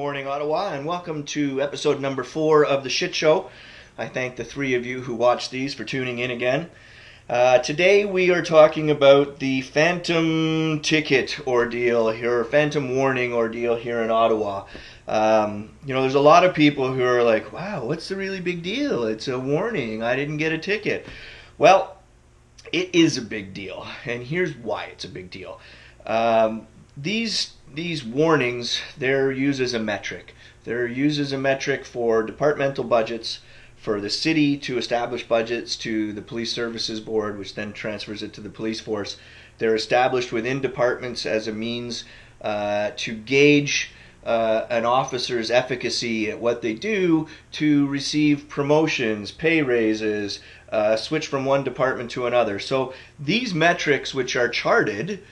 morning, Ottawa, and welcome to episode number 4 of The Shit Show. I thank the 3 of you who watch these for tuning in again. Today we are talking about the phantom ticket ordeal here, phantom warning ordeal here in Ottawa. There's a lot of people who are like, wow, what's the really big deal? It's a warning. I didn't get a ticket. Well, it is a big deal, and here's why it's a big deal. These warnings, they're used as a metric. They're used as a metric for departmental budgets, for the city to establish budgets to the police services board, which then transfers it to the police force. They're established within departments as a means to gauge an officer's efficacy at what they do to receive promotions, pay raises, switch from one department to another. So these metrics, which are charted,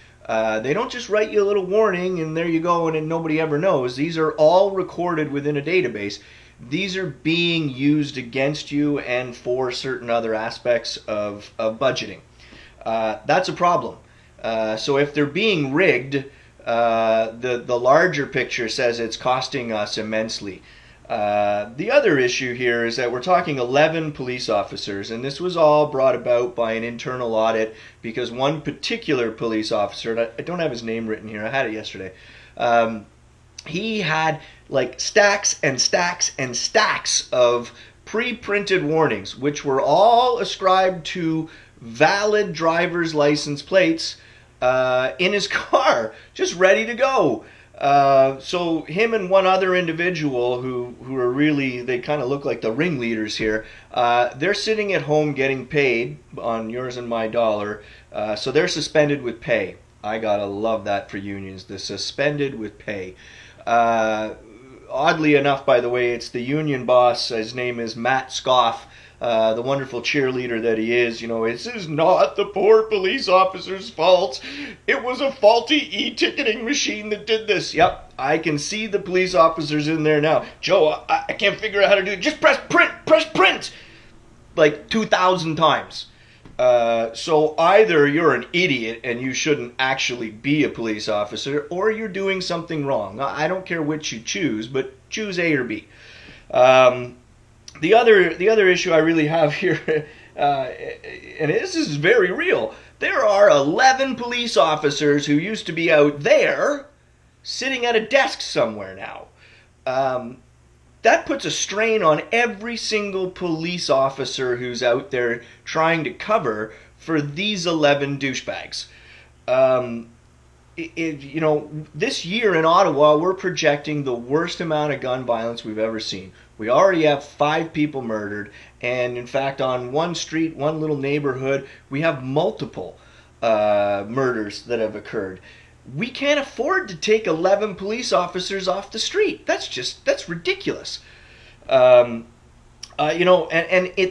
they don't just write you a little warning and there you go and nobody ever knows. These are all recorded within a database. These are being used against you and for certain other aspects of budgeting. That's a problem. So if they're being rigged, the larger picture says it's costing us immensely. The other issue here is that we're talking 11 police officers, and this was all brought about by an internal audit because one particular police officer, and I don't have his name written here, I had it yesterday, he had like stacks and stacks and stacks of pre-printed warnings, which were all ascribed to valid driver's license plates in his car, just ready to go. So him and one other individual who are really, they kind of look like the ringleaders here, they're sitting at home getting paid on yours and my dollar, so they're suspended with pay. I gotta love that for unions, the suspended with pay. Oddly enough, by the way, it's the union boss, his name is Matt Scoff, the wonderful cheerleader that he is. This is not the poor police officer's fault. It was a faulty e-ticketing machine that did this. Yep, I can see the police officers in there now. Joe, I can't figure out how to do it. Just press print, like 2,000 times. So either you're an idiot and you shouldn't actually be a police officer, or you're doing something wrong. I don't care which you choose, but choose A or B. The other issue I really have here, and this is very real, there are 11 police officers who used to be out there sitting at a desk somewhere now. That puts a strain on every single police officer who's out there trying to cover for these 11 douchebags. This year in Ottawa, we're projecting the worst amount of gun violence we've ever seen. We already have 5 people murdered, and in fact, on one street, one little neighborhood, we have multiple murders that have occurred. We can't afford to take 11 police officers off the street. That's ridiculous. And at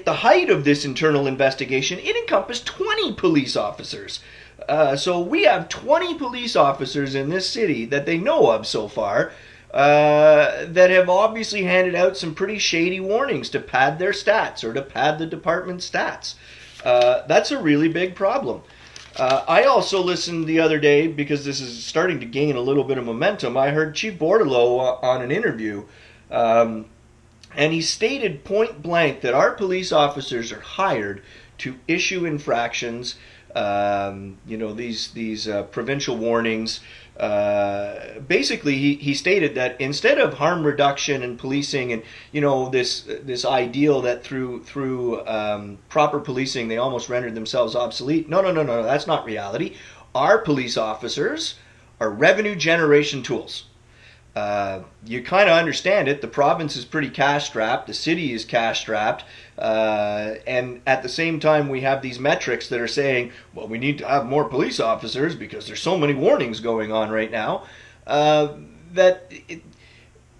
the height of this internal investigation, it encompassed 20 police officers. So we have 20 police officers in this city that they know of so far that have obviously handed out some pretty shady warnings to pad their stats or to pad the department's stats. That's a really big problem. I also listened the other day, because this is starting to gain a little bit of momentum, I heard Chief Bordelot on an interview, and he stated point blank that our police officers are hired to issue infractions, these provincial warnings. Basically, he stated that instead of harm reduction and policing and this ideal that through proper policing they almost rendered themselves obsolete. No, that's not reality. Our police officers are revenue generation tools. You kind of understand it. The province is pretty cash-strapped. The city is cash-strapped. And at the same time, we have these metrics that are saying, well, we need to have more police officers because there's so many warnings going on right now,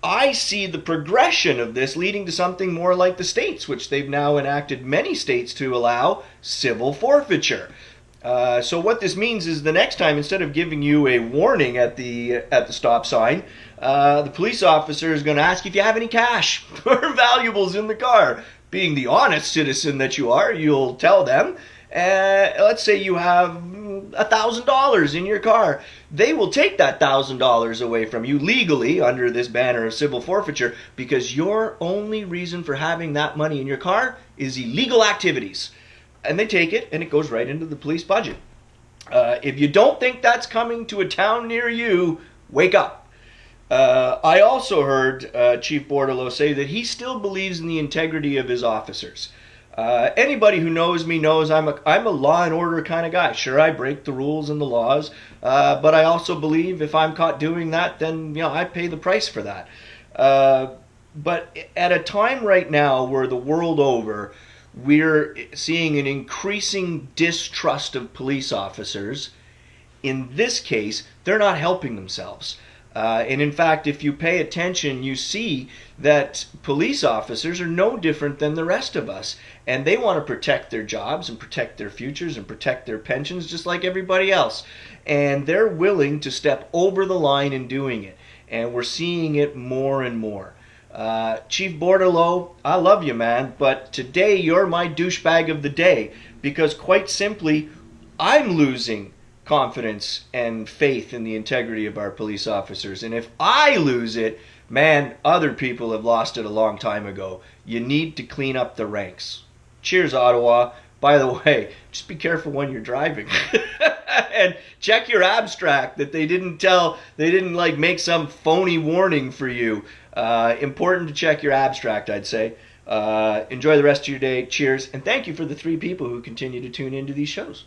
I see the progression of this leading to something more like the states, which they've now enacted many states to allow civil forfeiture. So what this means is the next time, instead of giving you a warning at the stop sign, the police officer is going to ask if you have any cash or valuables in the car. Being the honest citizen that you are, you'll tell them. Let's say you have $1,000 in your car, they will take that $1,000 away from you legally under this banner of civil forfeiture because your only reason for having that money in your car is illegal activities. And they take it and it goes right into the police budget. If you don't think that's coming to a town near you, wake up. I also heard Chief Bordelot say that he still believes in the integrity of his officers. Anybody who knows me knows I'm a law and order kind of guy. Sure, I break the rules and the laws, but I also believe if I'm caught doing that, then I pay the price for that. But at a time right now where the world over, we're seeing an increasing distrust of police officers. In this case, they're not helping themselves. And in fact, if you pay attention, you see that police officers are no different than the rest of us. And they want to protect their jobs and protect their futures and protect their pensions just like everybody else. And they're willing to step over the line in doing it. And we're seeing it more and more. Chief Bordelot, I love you, man, but today you're my douchebag of the day because quite simply, I'm losing confidence and faith in the integrity of our police officers. And if I lose it, man, other people have lost it a long time ago. You need to clean up the ranks. Cheers, Ottawa. By the way, just be careful when you're driving. And check your abstract that they didn't like make some phony warning for you. Important to check your abstract, I'd say. Enjoy the rest of your day. Cheers. And thank you for the 3 people who continue to tune into these shows.